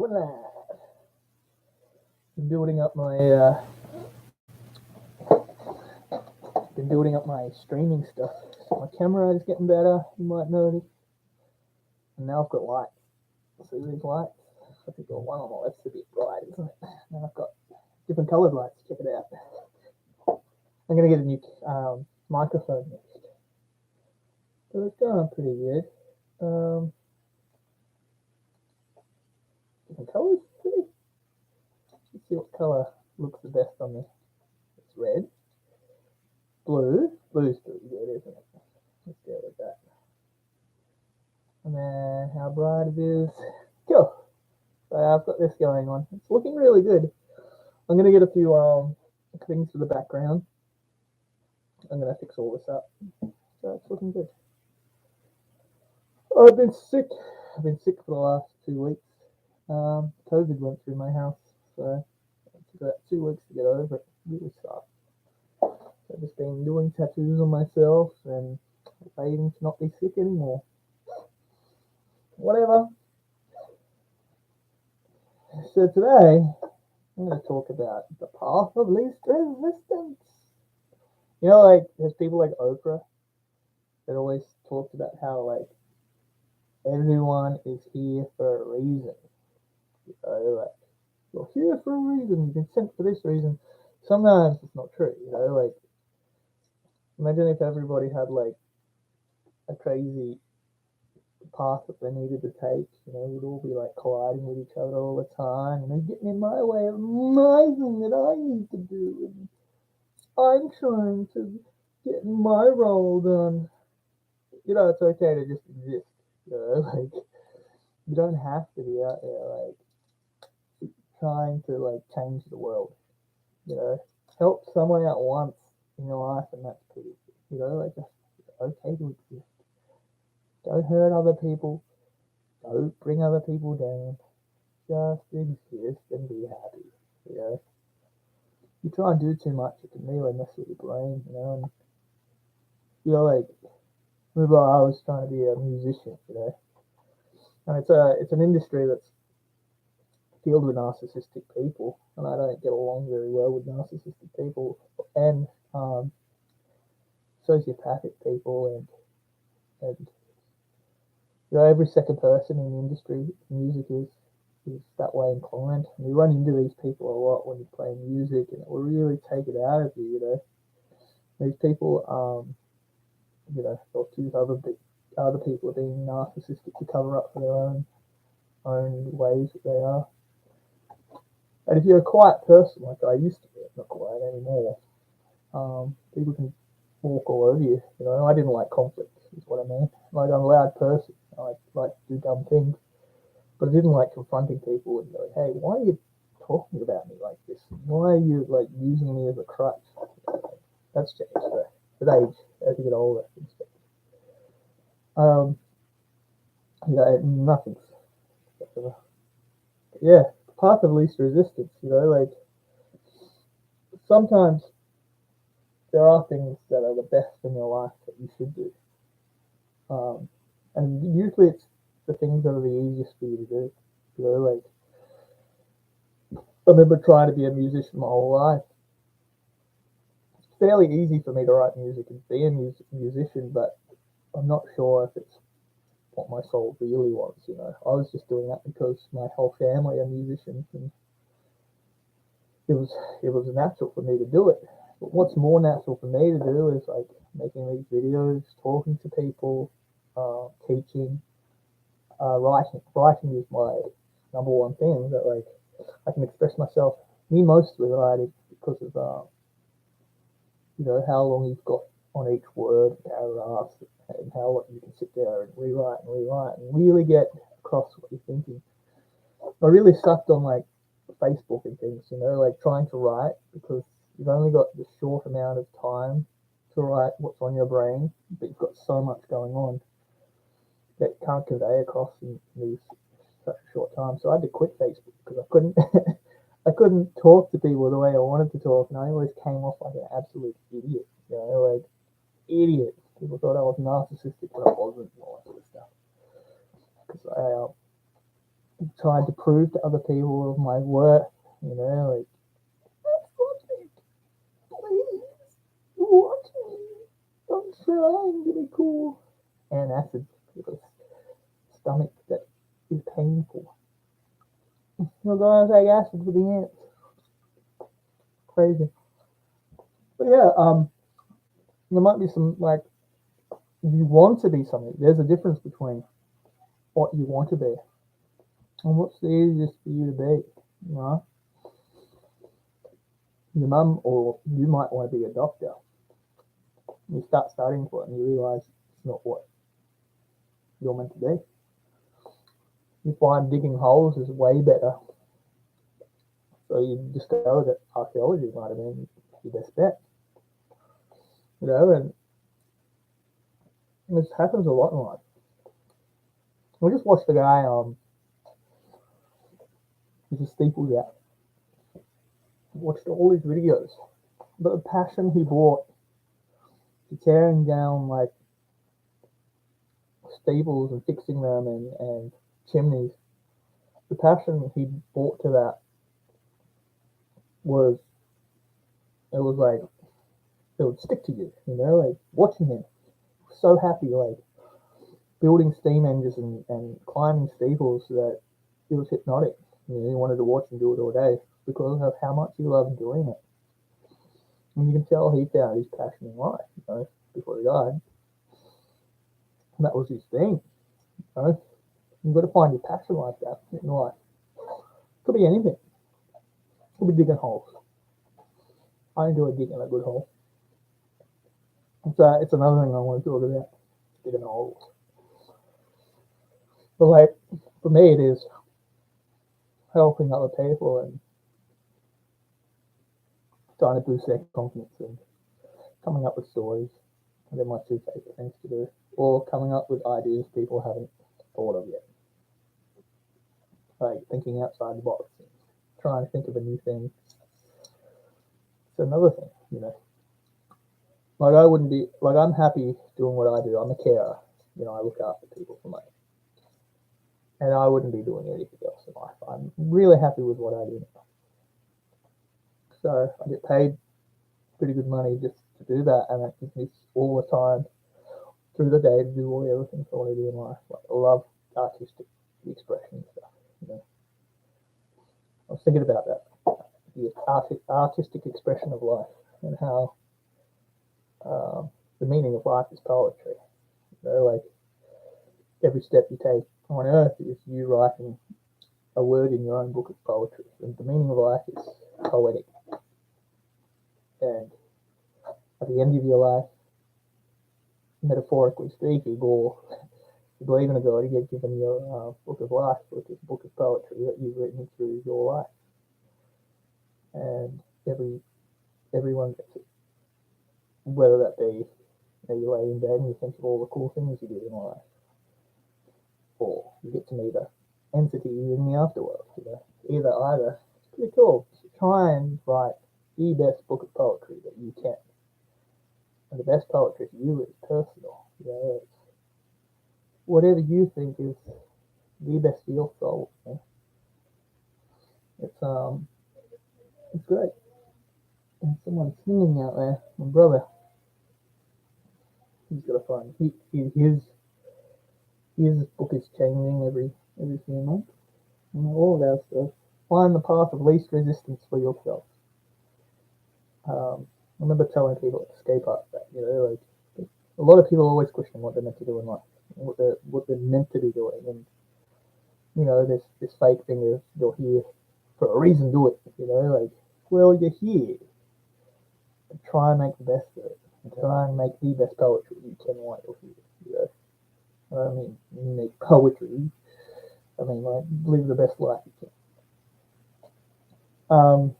doing that. Been building up my streaming stuff. So my camera is getting better. You might notice. And now I've got lights. See these lights? I think the one on the left's a bit bright, isn't it? Now I've got different coloured lights. Check it out. I'm gonna get a new microphone next. So it's going pretty good. Different colours too. Let's see what colour looks the best on me. It's red. Blue. Blue's pretty good, isn't it? Let's go with that. And then how bright it is. Cool. So I've got this going on. It's looking really good. I'm gonna get a few things for the background. I'm gonna fix all this up. So it's looking good. I've been sick. I've been sick for the last 2 weeks. COVID went through my house, so it took about 2 weeks to get over it. It really sucked. I've just been doing tattoos on myself and waiting to not be sick anymore. Whatever. So today, I'm going to talk about the path of least resistance. You know, like, there's people like Oprah that always talks about how, like, everyone is here for a reason. You know, like, you're here for a reason, you've been sent for this reason. Sometimes it's not true, you know, like, imagine if everybody had, like, a crazy path that they needed to take, you know, we'd all be, like, colliding with each other all the time, and they're getting in my way of my thing that I need to do, and I'm trying to get my role done. You know, it's okay to just exist, you know, like, you don't have to be out there, like, trying to, like, change the world, you know, help someone out once in your life, and that's pretty good, you know, like, just okay to exist. Don't hurt other people, don't bring other people down, just exist and be happy, you know. You try and do too much, it can really mess with your brain, you know, and you know, like, remember I was trying to be a musician, you know, and it's an industry that's filled with narcissistic people, and I don't get along very well with narcissistic people and sociopathic people, and you know, every second person in the industry, music is that way inclined. And you run into these people a lot when you play music, and it will really take it out of you. You know, these people, you know, they'll accuse other people of being narcissistic to cover up for their own ways that they are. And if you're a quiet person like I used to be, I'm not quiet anymore. People can walk all over you. You know, I didn't like conflict, is what I mean. Like, I'm a loud person. I like to do dumb things, but I didn't like confronting people and going, "Hey, why are you talking about me like this? Why are you, like, using me as a crutch?" That's changed with age as you get older. Um, you know, nothing's. Yeah, path of least resistance. You know, like, sometimes there are things that are the best in your life that you should do. And usually it's the things that are the easiest for you to do. You know, like, I remember trying to be a musician my whole life. It's fairly easy for me to write music and be a musician, but I'm not sure if it's what my soul really wants. You know, I was just doing that because my whole family are musicians, and it was natural for me to do it. But what's more natural for me to do is, like, making these videos, talking to people, teaching, writing. Writing is my number one thing that, like, I can express myself me most with writing because of you know, how long you've got on each word, paragraph, and how you can sit there and rewrite and really get across what you're thinking. I really sucked on, like, Facebook and things, you know, like, trying to write because you've only got this short amount of time to write what's on your brain, but you've got so much going on that you can't convey across in these such a short time. So I had to quit Facebook because I couldn't I couldn't talk to people the way I wanted to talk, and I always came off like an absolute idiot. You know, like, idiot. People thought I was narcissistic, but I wasn't, and all that sort of stuff. Because tried to prove to other people of my worth, like, watch me, please, watch me. I'm trying to be cool. And acid for the stomach that is painful. You're gonna take acid for the ants. Crazy. But yeah, there might be some like you want to be something. There's a difference between what you want to be and what's the easiest for you to be. You know, your mum or you might want to be a doctor. You start studying for it and you realise it's not what you're meant to be. You find digging holes is way better. So you discover that archaeology might have been your best bet. And this happens a lot in life. We just watched a guy, he's a steeple guy. Watched all his videos. But the passion he brought to tearing down like steeples and fixing them and chimneys, the passion he brought to that was, it was like, it would stick to you, like watching him. So happy, like building steam engines and climbing steeples that it was hypnotic. You wanted to watch him do it all day because of how much he loved doing it. And you can tell he found his passion in life, before he died. And that was his thing. You've got to find your passion like that in life. Could be anything. Could be digging holes. I enjoy digging a good hole. It's another thing I want to talk about. Digging holes. But like, for me it is helping other people and trying to boost their confidence and coming up with stories. They're my two favorite things to do. Or coming up with ideas people haven't thought of yet. Like thinking outside the box and trying to think of a new thing. It's another thing, Like I wouldn't be like I'm happy doing what I do. I'm a carer. I look after people for money. And I wouldn't be doing anything else in life. I'm really happy with what I do now. So I get paid pretty good money just to do that, and that gives me all the time through the day to do all the other things I want to do in life. Like I love artistic expression and stuff. I was thinking about that, the artistic expression of life, and how the meaning of life is poetry. Like every step you take on earth is you writing a word in your own book of poetry, and the meaning of life is poetic. And at the end of your life, metaphorically speaking, or you believe in a God, you get given your book of life, which is a book of poetry that you've written through your life. And everyone gets it. Whether that be you lay in bed and you think of all the cool things you did in life, or you get to meet an entity in the afterworld. Either. It's pretty cool. So try and write the best book of poetry that you can. And the best poetry for you is personal. It's whatever you think is the best for your soul. It's great. And someone's singing out there. My brother, he's got to find his book is changing every few months. All of our stuff. Find the path of least resistance for yourself. I remember telling people at Escape Art that like a lot of people always question what they're meant to do in life, what they're meant to be doing, and this fake thing is you're here for a reason. Do it. Like well you're here. Try and make the best of it. And try and make the best poetry you can while you're here. I don't mean make poetry. I mean like live the best life you can.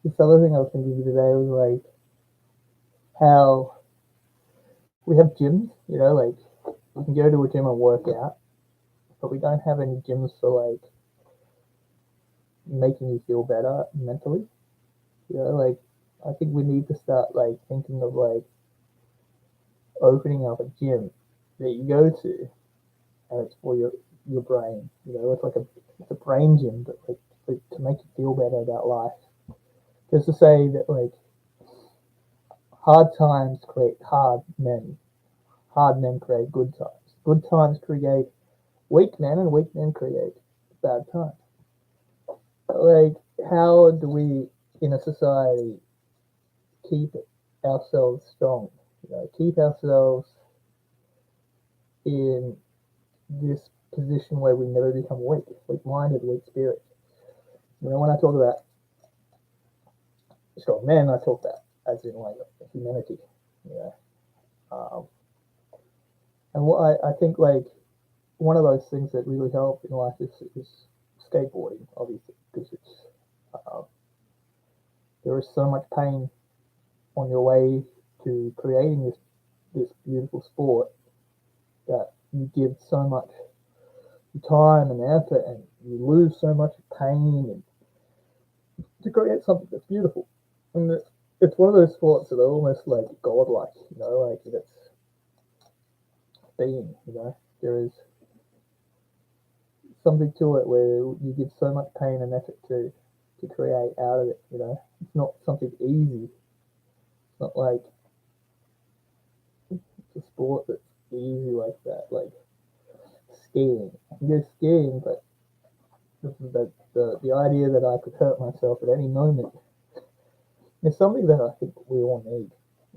This other thing I was thinking of today was like how we have gyms, like you can go to a gym and work out, but we don't have any gyms for like making you feel better mentally. Like I think we need to start like thinking of like opening up a gym that you go to and it's for your brain. It's like it's a brain gym, but like to make you feel better about life. Just to say that like hard times create hard men create good times create weak men, and weak men create bad times. Like, how do we in a society keep ourselves strong? Keep ourselves in this position where we never become weak-minded, weak-spirited. When I talk about strong men, I talk about as in like humanity. You know, um, and what I think like one of those things that really help in life is skateboarding, obviously, because uh, there is so much pain on your way to creating this beautiful sport that you give so much time and effort, and you lose so much pain and to create something that's beautiful. And it's one of those sports that are almost like godlike, like it's being, there is something to it where you give so much pain and effort to create out of it. It's not something easy. It's not like it's a sport that's easy like that, like skiing. I can go skiing, but the idea that I could hurt myself at any moment is something that I think we all need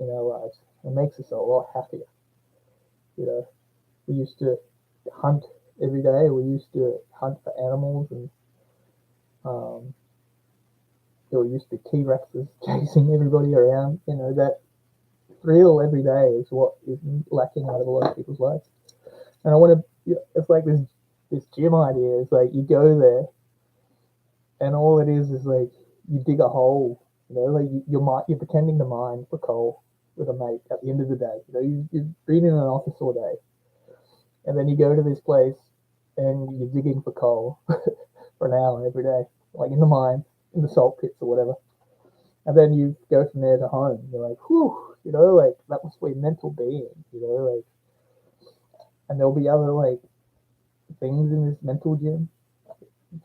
in our lives. It makes us a lot happier. We used to hunt every day. We used to hunt for animals, and um, there used to be T-Rexes chasing everybody around. That thrill every day is what is lacking out of a lot of people's lives. And I want to. It's like this gym idea. It's like you go there, and all it is like you dig a hole. Like you're pretending to mine for coal with a mate at the end of the day. You've been in an office all day, and then you go to this place and you're digging for coal for an hour every day, like in the mine, in the salt pits or whatever. And then you go from there to home. You're like, whew, like that must be mental being, like, and there'll be other like things in this mental gym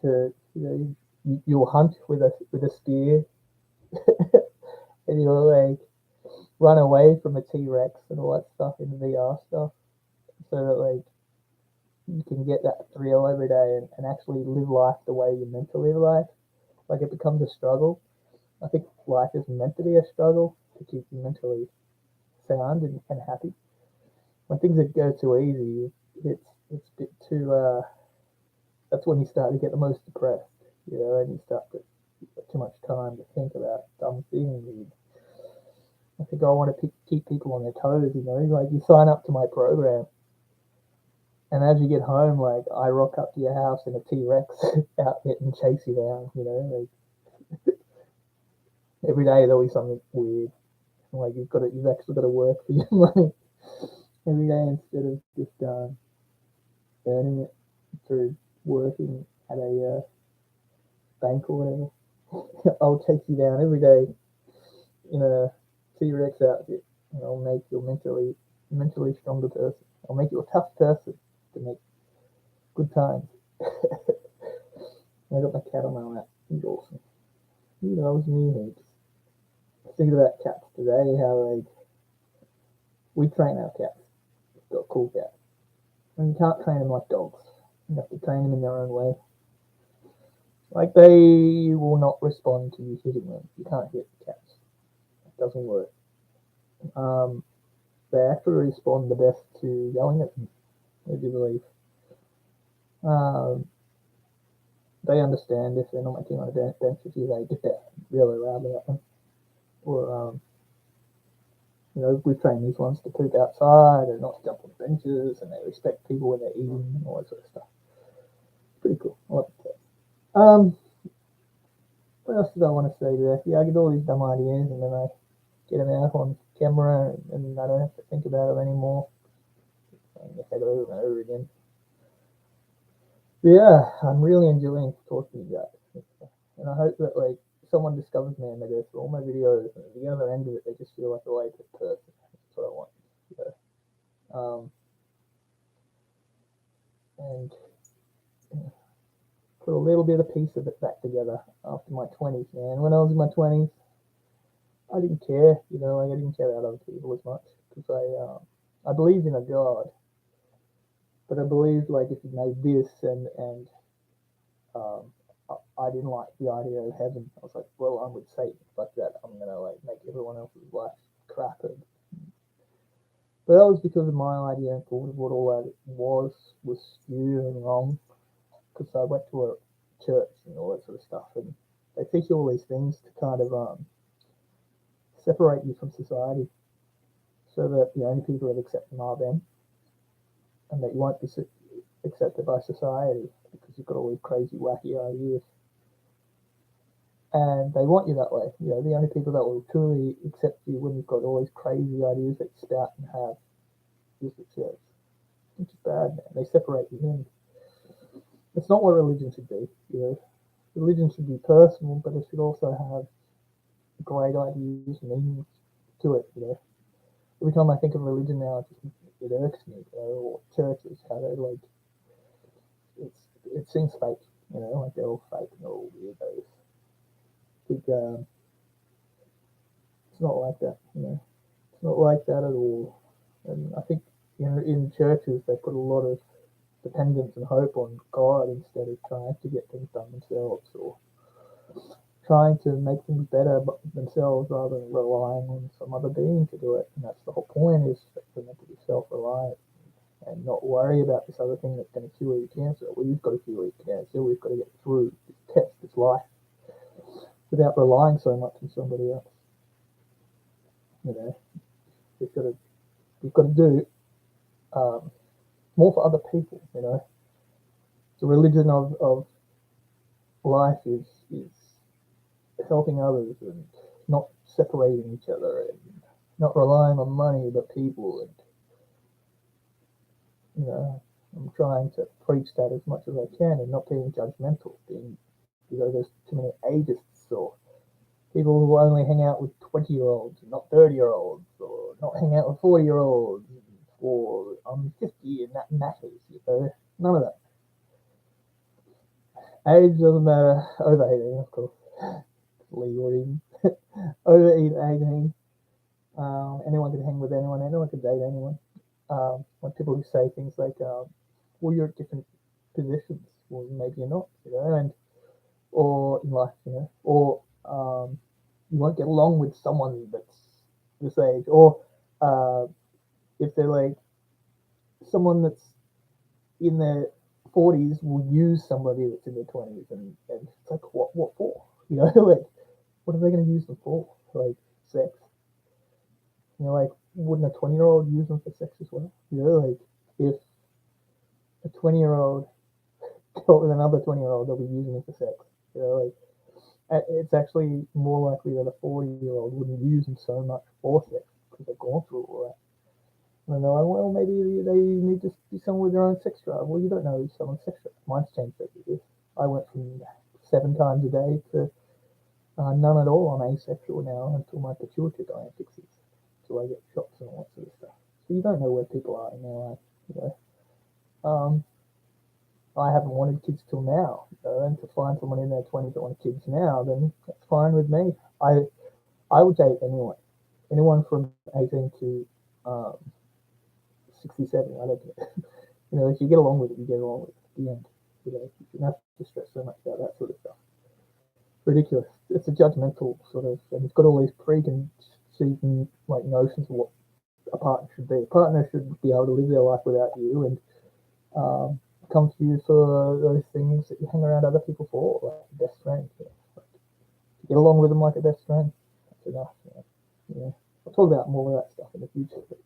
to, you'll hunt with a spear, and you'll like run away from a T Rex and all that stuff in the VR stuff, so that like you can get that thrill every day and actually live life the way you're meant to live life. Like it becomes a struggle. I think life is meant to be a struggle to keep you mentally sound and happy. When things go too easy, it's a bit too. That's when you start to get the most depressed, and you start to get too much time to think about dumb things. I think I want to keep people on their toes. Like you sign up to my program, and as you get home, like I rock up to your house in a T Rex outfit and chase you down. Like every day there'll be something weird. Like you've actually got to work for your money every day instead of just earning it through working at a bank or whatever. I'll chase you down every day in a T Rex outfit, and I'll make you a mentally stronger person. I'll make you a tough person to make good times. I got my cat on my lap. He's awesome. He loves me heaps. Thinking about cats today, how like we train our cats. We've got a cool cat. And you can't train them like dogs. You have to train them in their own way. Like they will not respond to you hitting them. You can't hit cats. It doesn't work. Um, they actually respond the best to yelling at them, if you believe. Um, they understand if they're not making on a bench with you, they get that really loudly at them. Or we train these ones to poop outside and not jump on benches, and they respect people when they're eating and all that sort of stuff. Pretty cool. I love it. What else did I want to say today? Yeah, I get all these dumb ideas, and then I get them out on camera, and I don't have to think about them anymore. Saying the head over and over again. But yeah, I'm really enjoying talking to you guys, and I hope that like someone discovers me and they go through all my videos, and at the other end of it, they just feel like a latest person. That's what I want. And put a little bit of piece of it back together after my 20s, man. When I was in my 20s, I didn't care, like I didn't care about other people as much because I believed in a God, but I believed like if you made this and um, I didn't like the idea of heaven. I was like, well, I'm with Satan. Fuck that. I'm gonna like make everyone else's life crapper. But that was because of my idea and thought of what all that was skewed and wrong. Because I went to a church and all that sort of stuff, and they teach you all these things to kind of separate you from society, so that the only people that accept them are them, and that you won't be accepted by society because you've got all these crazy, wacky ideas. And they want you that way. The only people that will truly accept you when you've got all these crazy ideas that you spout and have is the church, which is bad, man. They separate you, and it's not what religion should be. Religion should be personal, but it should also have great ideas and meanings to it. Every time I think of religion now, it irks me. Or churches, how they like it seems fake. Like they're all fake and they're all weirdos. It's not like that. It's not like that at all. And I think in churches they put a lot of dependence and hope on God instead of trying to get things done themselves or trying to make things better themselves rather than relying on some other being to do it. And that's the whole point, is that we're meant to be self-reliant and not worry about this other thing that's going to cure your cancer. We've got to cure your cancer. We've got to get through this test, this life, without relying so much on somebody else. We've got to do more for other people. The religion of life is helping others and not separating each other and not relying on money but people. And I'm trying to preach that as much as I can and not being judgmental. There's too many ageists or people who only hang out with 20-year-olds and not 30-year-olds, or not hang out with 40-year-olds, or I'm 50 and that matters. None of that. Age doesn't matter. Over 18, of course. Legal even. Over 18, anyone can hang with anyone. Anyone can date anyone. When people who say things like, well, you're at different positions. Well, maybe you're not, or in life, or you won't get along with someone that's this age, or if they're like someone that's in their 40s will use somebody that's in their 20s, and it's like, what for? Like, what are they going to use them for? Like, sex? Like, wouldn't a 20-year-old use them for sex as well? Like, if a 20-year-old got with another 20-year-old, they'll be using it for sex. Like, it's actually more likely that a 40-year-old wouldn't use them so much for sex because they've gone through all that. And they're like, well, maybe they need to be someone with their own sex drive. Well, you don't know someone's sex drive. Mine's changed over the years. I went from 7 times a day to none at all. I'm asexual now until my pituitary gland fixes, until I get shots and all that sort of stuff. So you don't know where people are in their life. I haven't wanted kids till now, and to find someone in their 20s that wants kids now, then that's fine with me. I would date anyone from 18 to 67. I don't care. If you get along with it, you get along with it. The end. You shouldn't have to stress so much about that sort of stuff. Ridiculous. It's a judgmental sort of, and it's got all these preconceived like notions of what a partner should be. A partner should be able to live their life without you and come to you for those things that you hang around other people for, like a best friend. Like, get along with them like a best friend. That's enough. I'll talk about more of that stuff in the future. But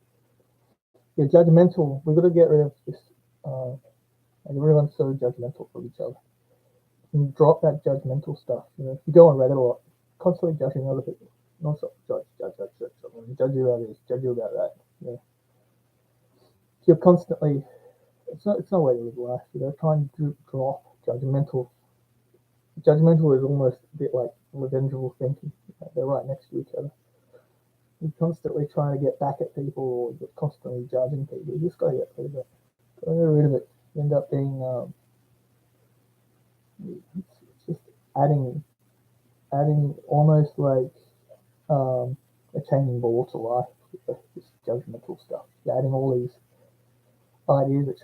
yeah, judgmental. We've got to get rid of this. Everyone's so judgmental of each other. And drop that judgmental stuff. If you go on Reddit a lot, constantly judging other people. Non-stop judge. Judge you about this, judge you about that. You're constantly. It's not a way to live life. Trying to drop judgmental. Judgmental is almost a bit like revengeful thinking. They're right next to each other. You're constantly trying to get back at people, or you're constantly judging people. You just got to get rid of it. Got to get rid of it. You end up being adding almost like a changing ball to life with this judgmental stuff. You're adding all these ideas that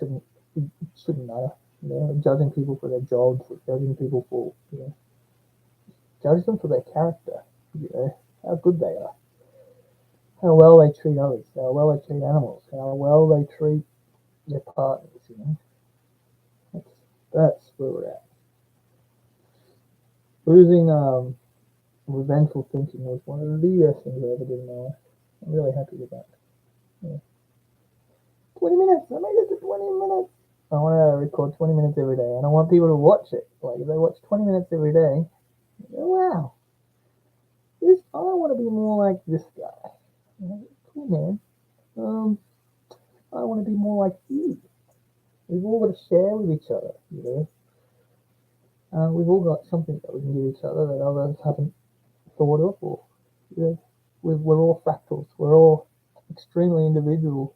shouldn't matter. You know, judging people for their jobs, or judging people for judge them for their character. You know, how good they are, how well they treat others, how well they treat animals, how well they treat their partners. You know, that's that's where we're at. Losing revengeful thinking was one of the best things I ever did in my life. I'm really happy with that. Yeah. 20 minutes. I made it to 20 minutes. I want to record 20 minutes every day, and I want people to watch it. Like, if they watch 20 minutes every day, oh, wow, I want to be more like this guy. You know, cool, man. I want to be more like you. We've all got to share with each other, you know. We've all got something that we can give each other that others haven't thought of, or you know, we're all fractals. We're all extremely individual,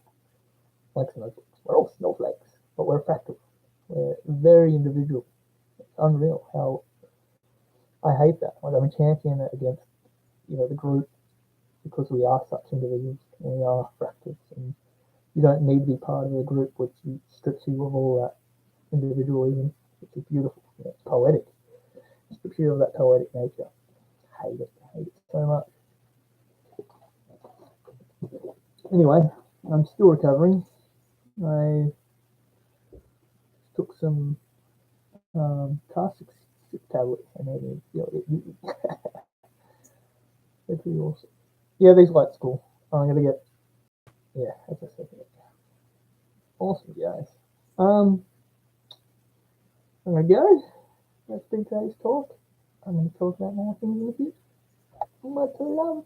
like snowflakes. We're all snowflakes, but we're fractals. We're very individual. It's unreal how I hate that. Like, I'm a champion against the group because we are such individuals and we are fractals, and you don't need to be part of a group which strips you of all that individualism, which is beautiful. It's poetic. It's the pure of that poetic nature. I hate it so much. Anyway, I'm still recovering. I took some car sick tablets, and they're pretty awesome. Yeah, these lights cool. I'm gonna get as I said. Awesome, guys. Um, I'm gonna go. That's been today's talk. I'm gonna talk about more things in the future. Much love.